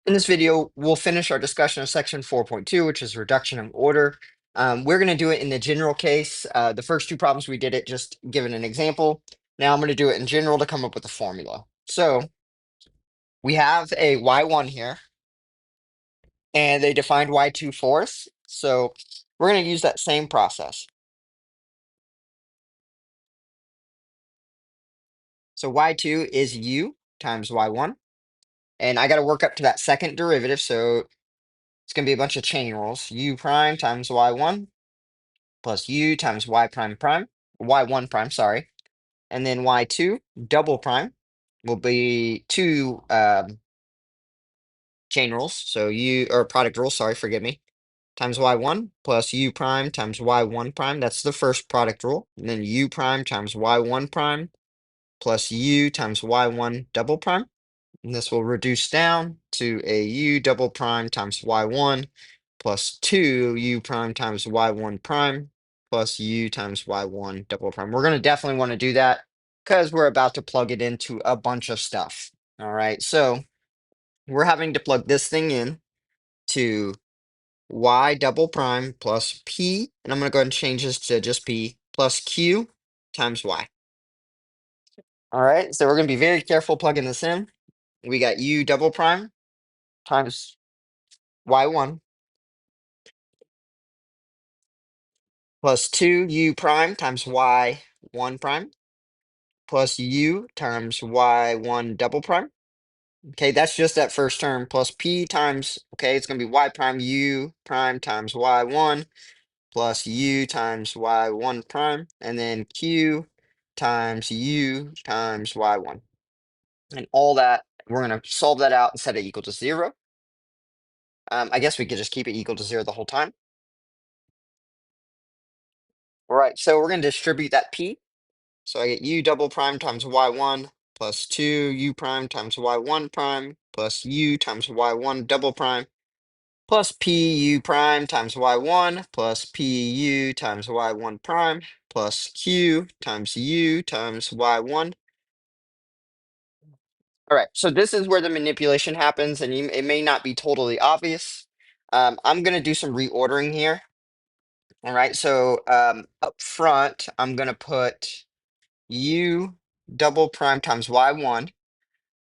In this video, we'll finish our discussion of section 4.2, which is reduction of order. We're going to do it in the general case. The first two problems we did it just given an example. Now I'm going to do it in general to come up with a formula. So we have a y1 here, and they defined y2 for us. So we're going to use that same process. So y2 is u times y1. And I got to work up to that second derivative. So it's going to be a bunch of chain rules. U prime times y1 plus u times y prime prime, y1 prime, sorry. And then y2 double prime will be two chain rules. So u, or product rules, sorry, forgive me, times y1 plus u prime times y1 prime. That's the first product rule. And then u prime times y1 prime plus u times y1 double prime. And this will reduce down to a u double prime times y1 plus 2u prime times y1 prime plus u times y1 double prime. We're going to definitely want to do that because we're about to plug it into a bunch of stuff. All right, so we're having to plug this thing in to y double prime plus p, and I'm going to go ahead and change this to just p, plus q times y. All right, so we're going to be very careful plugging this in. We got u double prime times y1 plus 2u prime times y1 prime plus u times y1 double prime. Okay, that's just that first term plus p times, okay, it's going to be y prime u prime times y1 plus u times y1 prime, and then q times u times y1. And all that, we're going to solve that out and set it equal to 0. I guess we could just keep it equal to 0 the whole time. All right, so we're going to distribute that p. So I get u double prime times y1 plus 2u prime times y1 prime plus u times y1 double prime plus pu prime times y1 plus pu times y1 prime plus q times u times y1. All right, so this is where the manipulation happens, and it may not be totally obvious. I'm going to do some reordering here. All right, so up front, I'm going to put u double prime times y1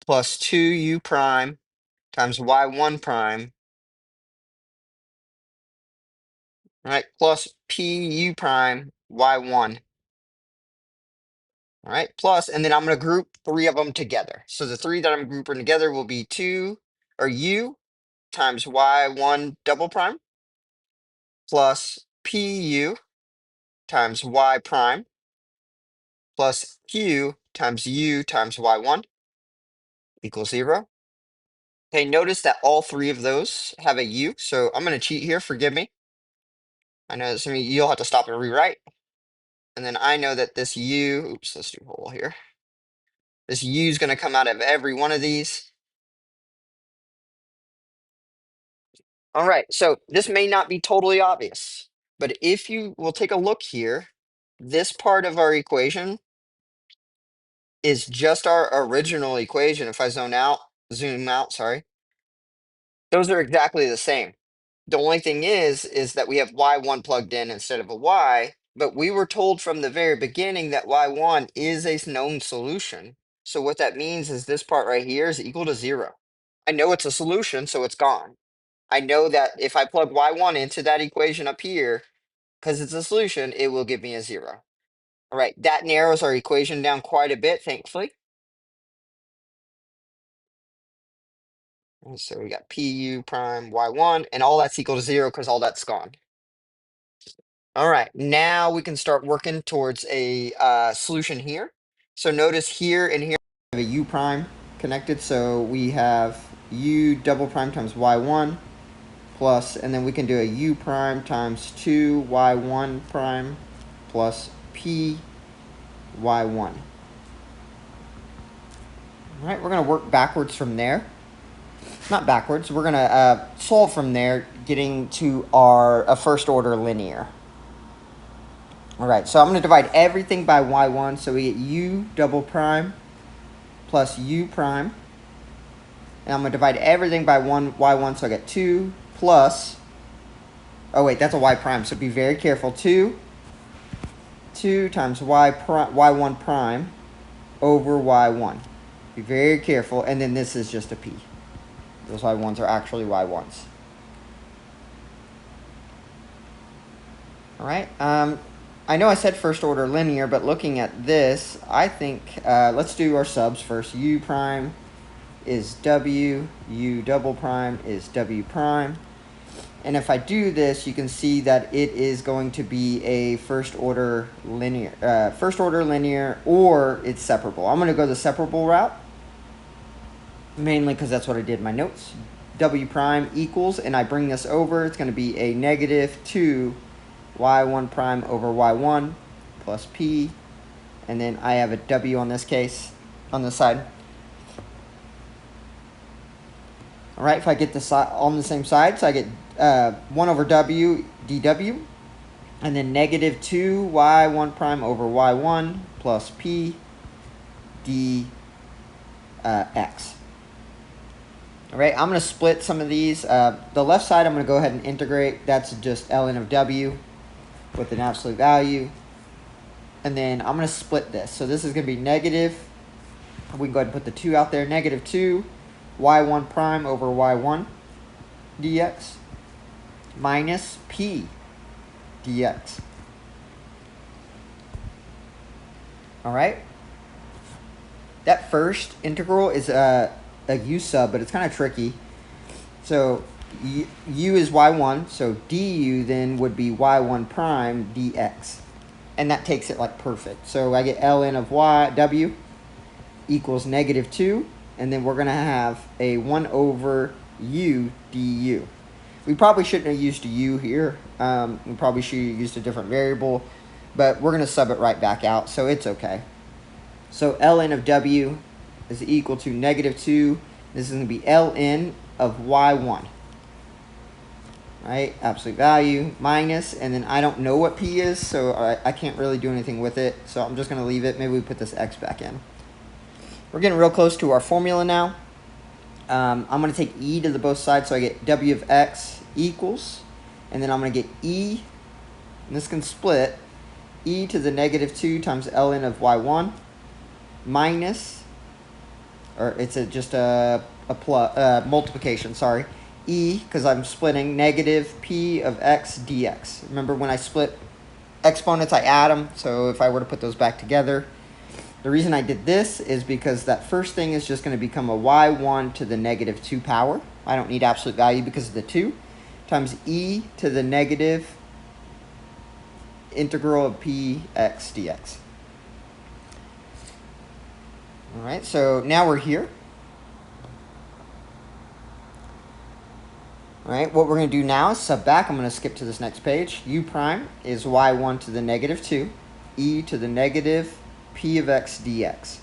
plus 2u prime times y1 prime, right, plus pu prime y1, all right, plus, and then I'm going to group three of them together. So the three that I'm grouping together will be 2, or u times y1 double prime plus pu times y prime plus q times u times y1 equals 0. Okay, notice that all three of those have a u, so I'm going to cheat here, forgive me. I know that some of you'll have to stop and rewrite. And then I know that this u, oops, let's do whole here. This u is going to come out of every one of these. All right, so this may not be totally obvious, but if you will take a look here, this part of our equation is just our original equation. If I zoom out, sorry, those are exactly the same. The only thing is that we have y1 plugged in instead of a y, but we were told from the very beginning that y1 is a known solution. So what that means is this part right here is equal to 0. I know it's a solution, so it's gone. I know that if I plug y1 into that equation up here, because it's a solution, it will give me a 0. All right, that narrows our equation down quite a bit, thankfully. And so we got pu prime y1, and all that's equal to 0 because all that's gone. All right, now we can start working towards a solution here. So notice here and here we have a u prime connected. So we have u double prime times y1 plus, and then we can do a u prime times 2 y1 prime plus p y1. All right, we're going to work backwards from there. Not backwards, we're going to solve from there, getting to our first order linear. All right, so I'm going to divide everything by y1, so we get u double prime plus u prime And I'm going to divide everything by y1, so I get 2 plus, oh wait, that's a y prime, so be very careful, 2 times y1 prime over y1. Be very careful, and then this is just a p. Those y1s are actually y1s. All right. I know I said first order linear, but looking at this, I think, let's do our subs first. U prime is W, U double prime is W prime. And if I do this, you can see that it is going to be a first order linear, or it's separable. I'm going to go the separable route, mainly because that's what I did in my notes. W prime equals, and I bring this over, it's going to be a negative 2 y1 prime over y1 plus p, and then I have a w on this case, on this side. All right, if I get this on the same side, so I get 1 over w dw, and then negative 2 y1 prime over y1 plus p dx. All right, I'm going to split some of these. The left side, I'm going to go ahead and integrate. That's just ln of w with an absolute value. And then I'm going to split this. So this is going to be negative, we can go ahead and put the 2 out there, negative 2 y1 prime over y1 dx minus p dx. All right. That first integral is a u sub, but it's kind of tricky. So u is y1, so du then would be y1 prime dx. And that takes it like perfect. So I get ln of w equals negative 2, and then we're going to have a 1 over u du. We probably shouldn't have used a u here. We probably should have used a different variable, but we're going to sub it right back out, so it's okay. So ln of w is equal to negative 2. This is going to be ln of y1. Right, absolute value, minus, and then I don't know what p is, so I can't really do anything with it, so I'm just going to leave it. Maybe we put this x back in. We're getting real close to our formula now. I'm going to take e to the both sides, so I get w of x equals, and then I'm going to get e, and this can split, e to the negative 2 times ln of y1 minus, or it's just a multiplication, sorry, e, because I'm splitting, negative p of x dx. Remember, when I split exponents, I add them, so if I were to put those back together, the reason I did this is because that first thing is just going to become a y1 to the negative 2 power. I don't need absolute value because of the 2, times e to the negative integral of p x dx. All right, so now we're here. All right, what we're going to do now is sub back. I'm going to skip to this next page. U prime is y1 to the negative 2, e to the negative p of x dx.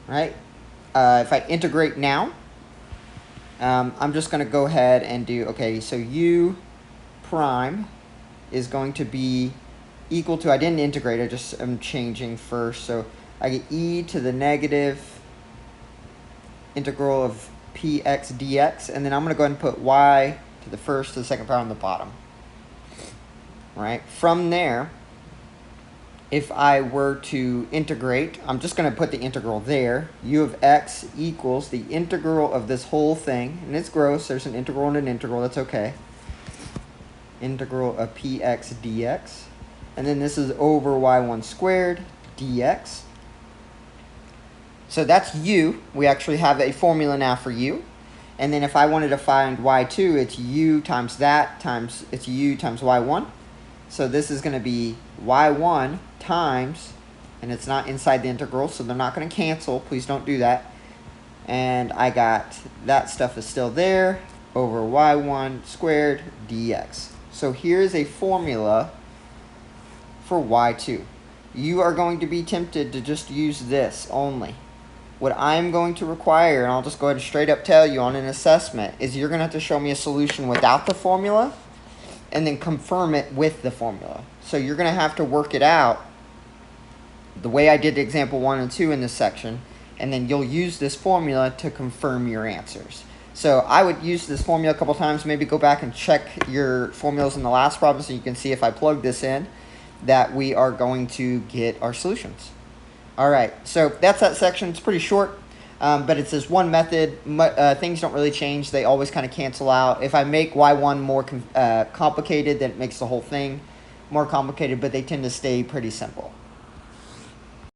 All right, if I integrate now, I'm just going to go ahead and do, okay, so u prime is going to be equal to, I didn't integrate, I'm changing first, so I get e to the negative integral of px dx, and then I'm going to go ahead and put y to the first to the second power on the bottom. All right, from there, if I were to integrate, I'm just going to put the integral there. U of x equals the integral of this whole thing, and it's gross, there's an integral and an integral, that's okay. Integral of px dx, and then this is over y1 squared dx. So that's u. We actually have a formula now for u. And then if I wanted to find y2, it's u times that times, it's u times y1. So this is going to be y1 times, and it's not inside the integral, so they're not going to cancel. Please don't do that. And I got, that stuff is still there, over y1 squared dx. So here's a formula for y2. You are going to be tempted to just use this only. What I'm going to require, and I'll just go ahead and straight up tell you on an assessment, is you're going to have to show me a solution without the formula and then confirm it with the formula. So you're going to have to work it out the way I did example 1 and 2 in this section, and then you'll use this formula to confirm your answers. So I would use this formula a couple times, maybe go back and check your formulas in the last problem so you can see if I plug this in, that we are going to get our solutions. All right, so that's that section. It's pretty short, but it says one method. Things don't really change. They always kind of cancel out. If I make y1 more complicated, then it makes the whole thing more complicated, but they tend to stay pretty simple.